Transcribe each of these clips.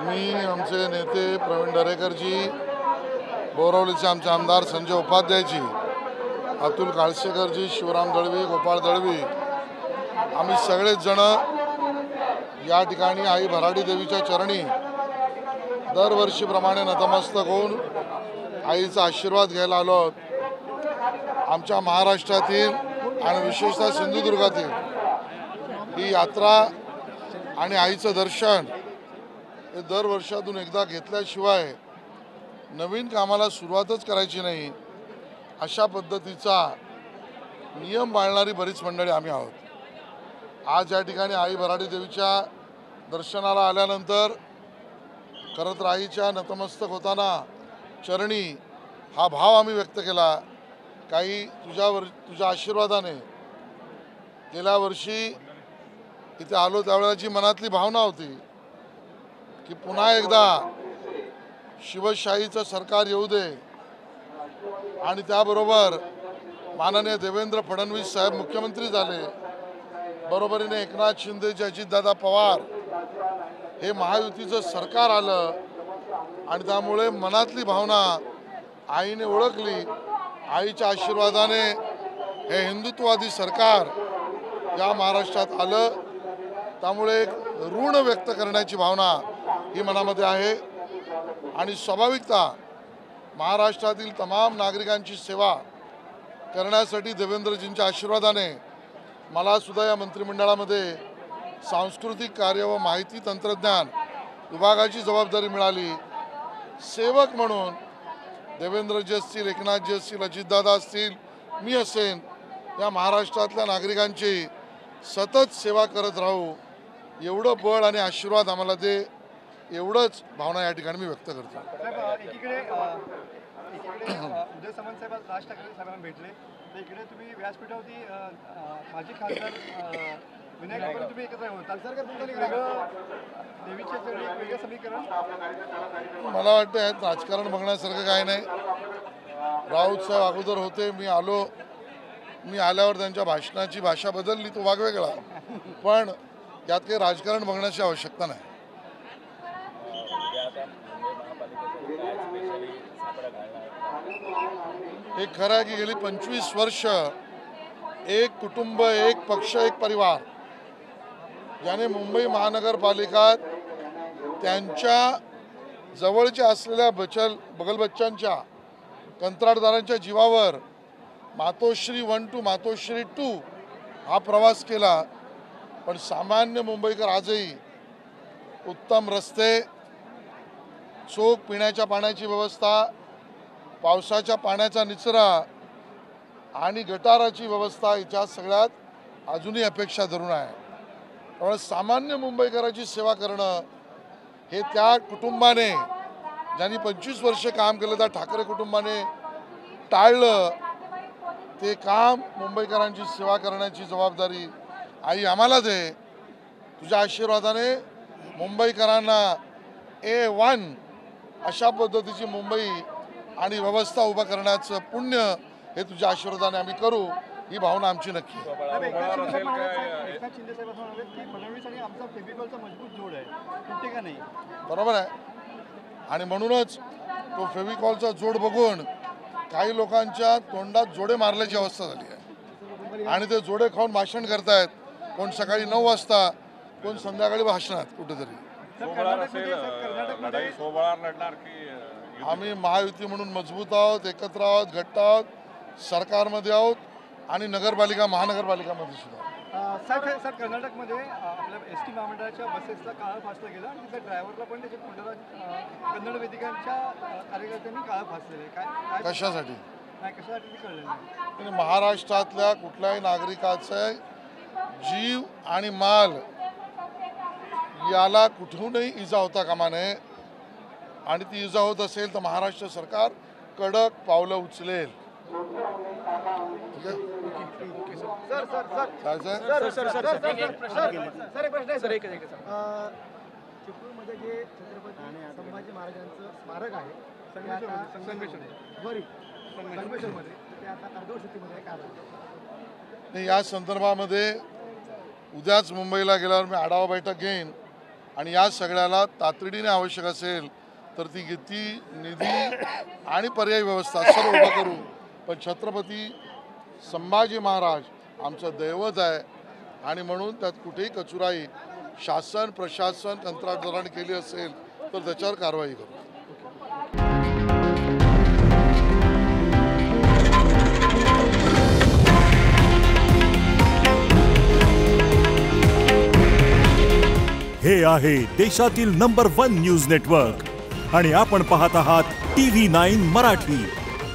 मी आमचे नेते प्रवीण दरेकरजी, बोरवलीचे आमचे आमदार संजय उपाध्यायजी, अतुल काळसेकरजी, शिवराम दळवी, गोपाळ दळवी, आम्ही सगळेच जण या ठिकाणी आई भराडी देवीच्या चरणी दरवर्षीप्रमाणे नतमस्तक होऊन आईचा आशीर्वाद घ्यायला आलो आहोत. आमच्या महाराष्ट्रातील आणि विशेषतः सिंधुदुर्गातील ही यात्रा आणि आईचं दर्शन हे दरवर्षातून एकदा घेतल्याशिवाय नवीन कामाला सुरुवातच करायची नाही, अशा पद्धतीचा नियम पाळणारी बरीच मंडळी आम्ही आहोत. आज या ठिकाणी आई भराडी देवीच्या दर्शनाला आल्यानंतर खरं तर आईच्या नतमस्तक होताना चरणी हा भाव आम्ही व्यक्त केला. काही तुझ्या आशीर्वादाने गेल्या वर्षी इथे आलो त्यावेळेला जी मनातली भावना होती की पुन्हा एकदा शिवशाहीचं सरकार येऊ दे आणि त्याबरोबर माननीय देवेंद्र फडणवीस साहेब मुख्यमंत्री झाले, बरोबरीने एकनाथ शिंदे, अजितदादा पवार हे महायुतीचं सरकार आलं आणि त्यामुळे मनातली भावना आईने ओळखली. आईच्या आशीर्वादाने हे हिंदुत्ववादी सरकार या महाराष्ट्रात आलं, त्यामुळे एक ऋण व्यक्त करण्याची भावना ही मनामध्ये आहे. आणि स्वाभाविकता महाराष्ट्रातील तमाम नागरिकांची सेवा करण्यासाठी देवेंद्रजींच्या आशीर्वादाने मला सुद्धा या मंत्रिमंडळामध्ये सांस्कृतिक कार्य व माहिती तंत्रज्ञान विभागाची जबाबदारी मिळाली. सेवक म्हणून देवेंद्रजी असतील, एकनाथजी असतील, अजितदादा असतील, मी असेन, या महाराष्ट्रातल्या नागरिकांची सतत सेवा करत राहू एवढं बळ आणि आशीर्वाद आम्हाला दे, एवढंच भावना या ठिकाणी मी व्यक्त करतो. एकीकडे उदय सामंत साहेब राज ठाकरे साहेबांना भेटले, तर इकडे तुम्ही व्यासपीठावरती माजी खासदार विनायक ठाकरे तुम्ही एकत्र होता. देवीच्या चरणी वेगळं समीकरण. मला वाटतं यात राजकारण बघण्यासारखं काय नाही. राऊत साहेब अगोदर होते, मी आलो, मी आल्यावर त्यांच्या भाषणाची भाषा बदलली, तो भाग वेगळा, पण यात काही राजकारण बघण्याची आवश्यकता नाही. हे खरं आहे की गेली 25 वर्ष एक कुटुंब, एक पक्ष, एक परिवार ज्याने मुंबई महानगरपालिका त्यांच्या जवळच्या असलेल्या बगलबच्च्यांच्या कंत्राटदारांच्या जीवावर मातोश्री 1 to मातोश्री 2 हा प्रवास केला. पण सामान्य मुंबईकर आजही उत्तम रस्ते, चोख पिण्याच्या पाण्याची व्यवस्था, पावसाच्या पाण्याचा निचरा आणि गटाराची व्यवस्था याच्या सगळ्यात अजूनही अपेक्षा धरून आहे. त्यामुळे सामान्य मुंबईकराची सेवा करणं हे त्या कुटुंबाने, ज्यांनी 25 वर्ष काम केलं, त्या ठाकरे कुटुंबाने टाळलं. ते काम मुंबईकरांची सेवा करण्याची जबाबदारी आई आम्हाला दे. तुझ्या आशीर्वादाने मुंबईकरांना A1 अशा पद्धतीची मुंबई आणि व्यवस्था उभा करण्याचं पुण्य हे तुझ्या आशीर्वादाने आम्ही करू, ही भावना आमची नक्की आहे. बरोबर आहे. आणि म्हणूनच तो फेविकॉलचा जोड बघून काही लोकांच्या तोंडात जोडे मारल्याची अवस्था झाली आहे आणि ते जोडे खाऊन भाषण करतायत. कोण सकाळी 9 वाजता, कोण संध्याकाळी भाषणात कुठेतरी. आम्ही महायुती म्हणून मजबूत आहोत, एकत्र आहोत, घट्ट आहोत, सरकारमध्ये आहोत आणि महानगरपालिकामध्ये सुद्धा. सर, कर्नाटकमध्ये आपल्या एस टी महामंडळाच्या बसेसला काळा फासला गेला आणि तिथे ड्रायव्हरला पण त्याच्या कन्नड वेदिकांच्या कार्यकर्त्यांनी काळा फासलेले. काय कशासाठी? कशासाठी ते कळलेलं नाही. महाराष्ट्रातल्या कुठल्याही नागरिकाचा जीव आणि माल याला कुठूनही इजा होता कामा नये आणि ती इजा होत असेल तर महाराष्ट्र सरकार कडक पावलं उचलेल. चिपळूणमध्ये जे छत्रपती संभाजी महाराजांचं स्मारक आहे संगमेश्वरमध्ये, ते आता अर्धवट स्थितीमध्ये काय? या संदर्भामध्ये उद्याच मुंबईला गेल्यावर मी आढावा बैठक घेईन आणि या सगळ्याला तातडीने आवश्यक असेल तर ती किती निधी आणि पर्यायी व्यवस्था सर्व उभं करू. पण छत्रपती संभाजी महाराज आमचं दैवत आहे आणि म्हणून त्यात कुठेही कचुराई शासन प्रशासन तंत्रज्ञानाने केली असेल तर त्याच्यावर कारवाई करू. हे आहे देशातील नंबर 1 न्यूज नेटवर्क आणि आपण पाहत आहात TV9 मराठी.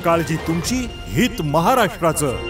काळजी तुमची, हित महाराष्ट्राचं.